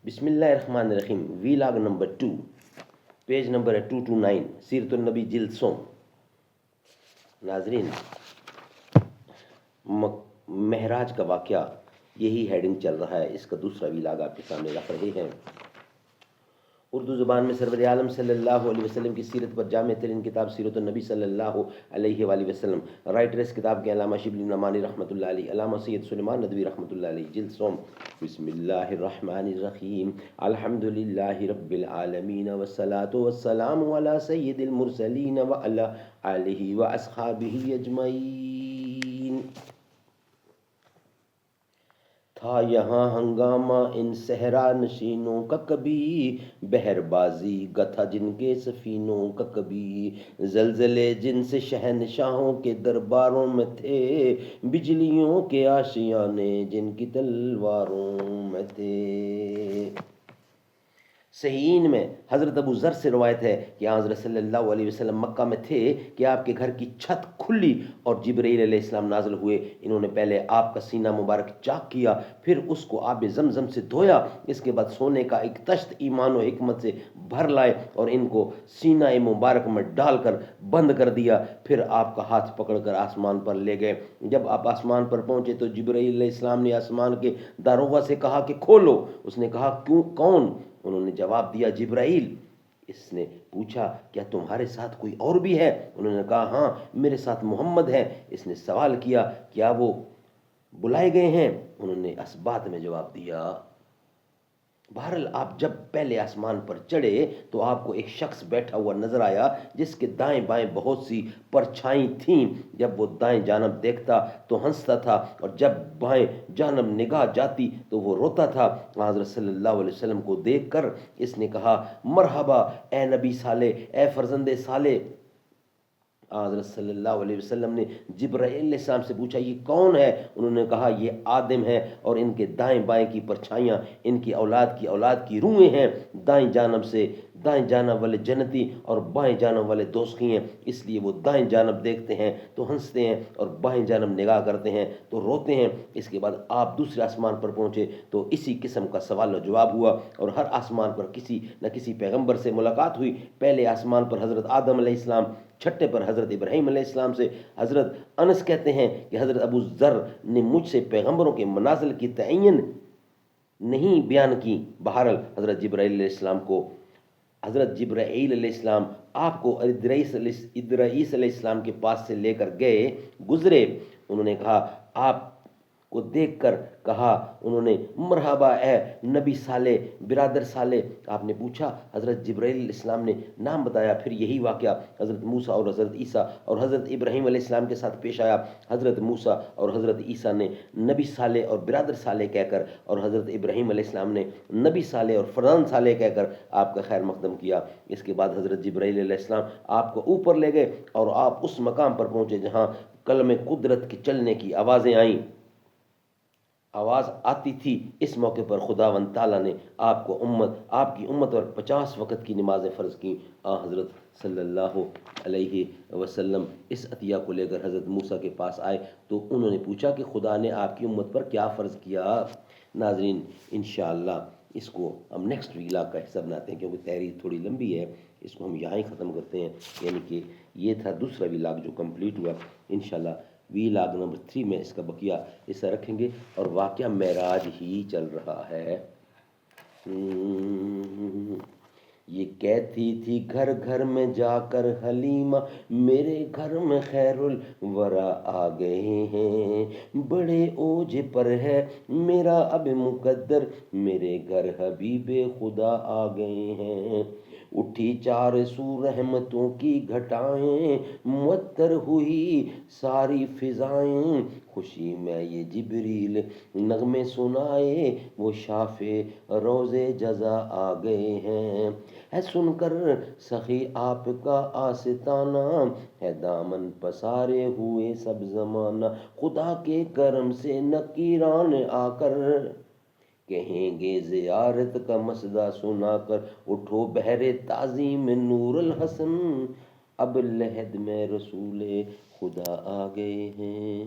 بسم اللہ الرحمن الرحیم، ویلاگ نمبر 2، پیج نمبر ہے 229، سیرت النبی جلد سوم۔ ناظرین، معراج کا واقعہ یہی ہیڈنگ چل رہا ہے، اس کا دوسرا ویلاگ آپ کے سامنے رکھ رہے ہیں۔ اردو زبان میں سرور عالم صلی اللہ علیہ وسلم کی سیرت پر جامع ترین کتاب سیرت النبی صلی اللہ علیہ وآلہ وسلم۔ رائٹر اس کتاب کے علامہ شبلی نعمانی رحمۃ اللہ علیہ، علامہ سید سلیمان ندوی رحمۃ اللہ علیہ، جلد سوم۔ بسم اللہ الرحمن الرحیم، الحمد للہ رب العالمین والصلاة والسلام علی سید المرسلین وعلی آلہ واصحابہ اجمعین۔ تھا یہاں ہنگامہ ان صحرا نشینوں کا کبھی، بحر بازی گتھا جن کے سفینوں کا کبھی، زلزلے جن سے شہنشاہوں کے درباروں میں تھے، بجلیوں کے آشیانے جن کی تلواروں میں تھے۔ صحیحین میں حضرت ابو ذر سے روایت ہے کہ حضرت صلی اللہ علیہ وسلم مکہ میں تھے کہ آپ کے گھر کی چھت کھلی اور جبرائیل علیہ السلام نازل ہوئے۔ انہوں نے پہلے آپ کا سینہ مبارک چاک کیا، پھر اس کو آب زمزم سے دھویا، اس کے بعد سونے کا ایک تشت ایمان و حکمت سے بھر لائے اور ان کو سینہ مبارک میں ڈال کر بند کر دیا، پھر آپ کا ہاتھ پکڑ کر آسمان پر لے گئے۔ جب آپ آسمان پر پہنچے تو جبرائیل علیہ السلام نے آسمان کے داروغہ سے کہا کہ کھولو۔ اس نے کہا کیوں، کون؟ انہوں نے جواب دیا جبرائیل۔ اس نے پوچھا کیا تمہارے ساتھ کوئی اور بھی ہے؟ انہوں نے کہا ہاں، میرے ساتھ محمد ہے۔ اس نے سوال کیا کیا وہ بلائے گئے ہیں؟ انہوں نے اس بات میں جواب دیا۔ بہرحال آپ جب پہلے آسمان پر چڑھے تو آپ کو ایک شخص بیٹھا ہوا نظر آیا جس کے دائیں بائیں بہت سی پرچھائیں تھیں۔ جب وہ دائیں جانب دیکھتا تو ہنستا تھا اور جب بائیں جانب نگاہ جاتی تو وہ روتا تھا۔ حضرت صلی اللہ علیہ وسلم کو دیکھ کر اس نے کہا مرحبا اے نبی صالح، اے فرزند صالح۔ حضرت صلی اللہ علیہ وسلم نے جبرائیل علیہ السلام سے پوچھا یہ کون ہے؟ انہوں نے کہا یہ آدم ہے اور ان کے دائیں بائیں کی پرچھائیاں ان کی اولاد کی روحیں ہیں۔ دائیں جانب سے دائیں جانب والے جنتی اور بائیں جانب والے دوزخی ہیں، اس لیے وہ دائیں جانب دیکھتے ہیں تو ہنستے ہیں اور بائیں جانب نگاہ کرتے ہیں تو روتے ہیں۔ اس کے بعد آپ دوسرے آسمان پر پہنچے تو اسی قسم کا سوال و جواب ہوا اور ہر آسمان پر کسی نہ کسی پیغمبر سے ملاقات ہوئی۔ پہلے آسمان پر حضرت آدم علیہ السلام، چھٹے پر حضرت ابراہیم علیہ السلام سے۔ حضرت انس کہتے ہیں کہ حضرت ابو ذر نے مجھ سے پیغمبروں کے منازل کی تعین نہیں بیان کی۔ بہرحال حضرت جبرائیل علیہ السلام آپ کو ادریس علیہ السلام کے پاس سے لے کر گزرے۔ انہوں نے کہا آپ کو دیکھ کر کہا، انہوں نے مرحبا اے نبی صالح، برادر صالح۔ آپ نے پوچھا، حضرت جبرائیل علیہ السلام نے نام بتایا۔ پھر یہی واقعہ حضرت موسیٰ اور حضرت عیسیٰ اور حضرت ابراہیم علیہ السلام کے ساتھ پیش آیا۔ حضرت موسیٰ اور حضرت عیسیٰ نے نبی صالح اور برادر صالح کہہ کر اور حضرت ابراہیم علیہ السلام نے نبی صالح اور فرزند صالح کہہ کر آپ کا خیر مقدم کیا۔ اس کے بعد حضرت جبرائیل علیہ السلام آپ کو اوپر لے گئے اور آپ اس مقام پر پہنچے جہاں کلم قدرت کے چلنے کی آوازیں آئیں، آواز آتی تھی۔ اس موقع پر خداوند تعالیٰ نے آپ کی امت پر 50 وقت کی نمازیں فرض کیں۔ حضرت صلی اللہ علیہ وسلم اس عطیہ کو لے کر حضرت موسیٰ کے پاس آئے تو انہوں نے پوچھا کہ خدا نے آپ کی امت پر کیا فرض کیا؟ ناظرین، انشاءاللہ اس کو ہم نیکسٹ ویلاگ کا حصہ بناتے ہیں کیونکہ تحریر تھوڑی لمبی ہے، اس کو ہم یہاں ہی ختم کرتے ہیں۔ یعنی کہ یہ تھا دوسرا ویلاگ جو کمپلیٹ ہوا۔ انشاءاللہ ویلاگ نمبر 3 میں اس کا بقیہ حصہ رکھیں گے اور واقعہ معراج ہی چل رہا ہے۔ یہ کہتی تھی گھر گھر میں جا کر حلیمہ، میرے گھر میں خیر الورا آ گئے ہیں، بڑے اوج پر ہے میرا اب مقدر، میرے گھر حبیب خدا آ گئے ہیں۔ اٹھی چار سو رحمتوں کی گھٹائیں، معطر ہوئی ساری فضائیں، خوشی میں یہ جبریل نغمے سنائے، وہ شافع روز جزا آ گئے ہیں۔ ہے سن کر سخی آپ کا آستانہ، ہے دامن پسارے ہوئے سب زمانہ، خدا کے کرم سے نکیران آ کر کہیں گے زیارت کا مسئلہ سنا کر، اٹھو بحر تعظیم نور الحسن، اب لحد میں رسول خدا آ گئے ہیں۔